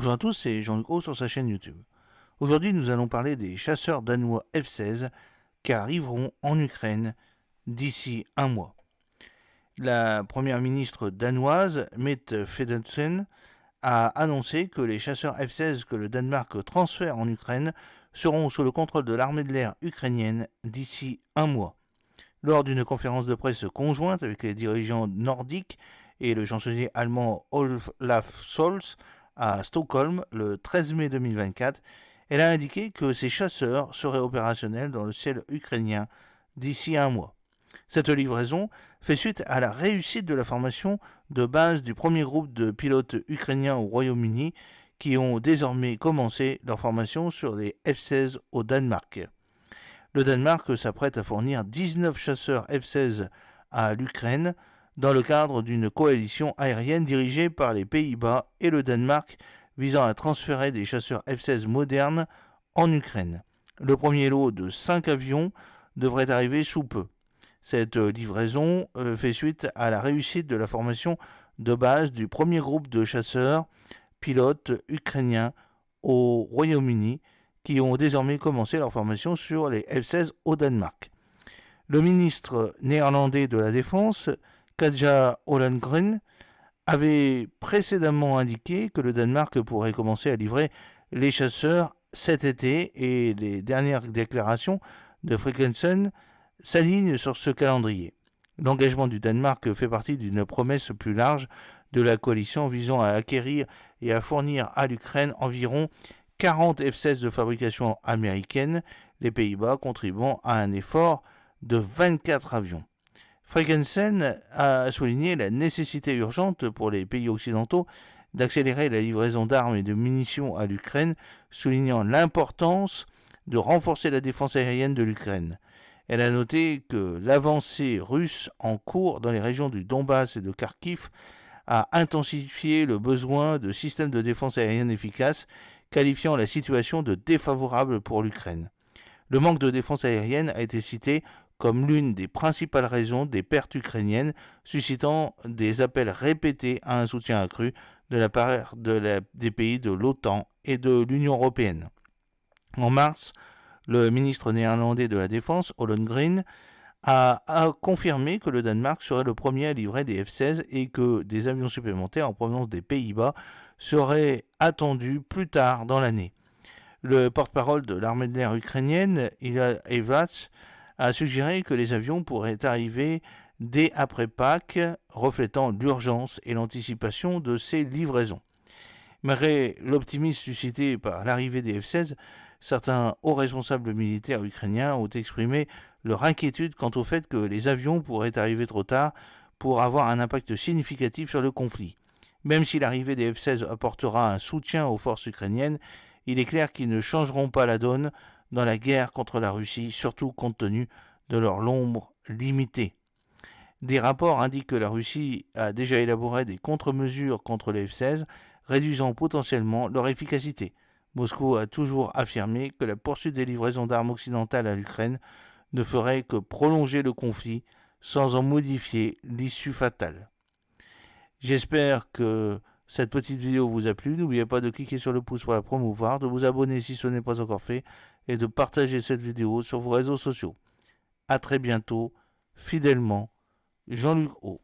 Bonjour à tous, c'est Jean-Luc Haut sur sa chaîne YouTube. Aujourd'hui, nous allons parler des chasseurs danois F-16 qui arriveront en Ukraine d'ici un mois. La première ministre danoise, Mette Frederiksen, a annoncé que les chasseurs F-16 que le Danemark transfère en Ukraine seront sous le contrôle de l'armée de l'air ukrainienne d'ici un mois. Lors d'une conférence de presse conjointe avec les dirigeants nordiques et le chancelier allemand Olaf Scholz à Stockholm le 13 mai 2024, elle a indiqué que ces chasseurs seraient opérationnels dans le ciel ukrainien d'ici un mois. Cette livraison fait suite à la réussite de la formation de base du premier groupe de pilotes ukrainiens au Royaume-Uni qui ont désormais commencé leur formation sur les F-16 au Danemark. Le Danemark s'apprête à fournir 19 chasseurs F-16 à l'Ukraine dans le cadre d'une coalition aérienne dirigée par les Pays-Bas et le Danemark visant à transférer des chasseurs F-16 modernes en Ukraine. Le premier lot de 5 avions devrait arriver sous peu. Cette livraison fait suite à la réussite de la formation de base du premier groupe de chasseurs pilotes ukrainiens au Royaume-Uni qui ont désormais commencé leur formation sur les F-16 au Danemark. Le ministre néerlandais de la Défense, Katja Ollongren, avait précédemment indiqué que le Danemark pourrait commencer à livrer les chasseurs cet été et les dernières déclarations de Frederiksen s'alignent sur ce calendrier. L'engagement du Danemark fait partie d'une promesse plus large de la coalition visant à acquérir et à fournir à l'Ukraine environ 40 F-16 de fabrication américaine, les Pays-Bas contribuant à un effort de 24 avions. Frederiksen a souligné la nécessité urgente pour les pays occidentaux d'accélérer la livraison d'armes et de munitions à l'Ukraine, soulignant l'importance de renforcer la défense aérienne de l'Ukraine. Elle a noté que l'avancée russe en cours dans les régions du Donbass et de Kharkiv a intensifié le besoin de systèmes de défense aérienne efficaces, qualifiant la situation de défavorable pour l'Ukraine. Le manque de défense aérienne a été cité comme l'une des principales raisons des pertes ukrainiennes, suscitant des appels répétés à un soutien accru de la part des pays de l'OTAN et de l'Union européenne. En mars, le ministre néerlandais de la Défense, Ollongren, a confirmé que le Danemark serait le premier à livrer des F-16 et que des avions supplémentaires en provenance des Pays-Bas seraient attendus plus tard dans l'année. Le porte-parole de l'armée de l'air ukrainienne, Ilya Evats, a suggéré que les avions pourraient arriver dès après Pâques, reflétant l'urgence et l'anticipation de ces livraisons. Malgré l'optimisme suscité par l'arrivée des F-16, certains hauts responsables militaires ukrainiens ont exprimé leur inquiétude quant au fait que les avions pourraient arriver trop tard pour avoir un impact significatif sur le conflit. Même si l'arrivée des F-16 apportera un soutien aux forces ukrainiennes, il est clair qu'ils ne changeront pas la donne dans la guerre contre la Russie, surtout compte tenu de leur nombre limité. Des rapports indiquent que la Russie a déjà élaboré des contre-mesures contre les F-16, réduisant potentiellement leur efficacité. Moscou a toujours affirmé que la poursuite des livraisons d'armes occidentales à l'Ukraine ne ferait que prolonger le conflit sans en modifier l'issue fatale. J'espère que cette petite vidéo vous a plu. N'oubliez pas de cliquer sur le pouce pour la promouvoir, de vous abonner si ce n'est pas encore fait et de partager cette vidéo sur vos réseaux sociaux. A très bientôt, fidèlement, Jean-Luc Haut.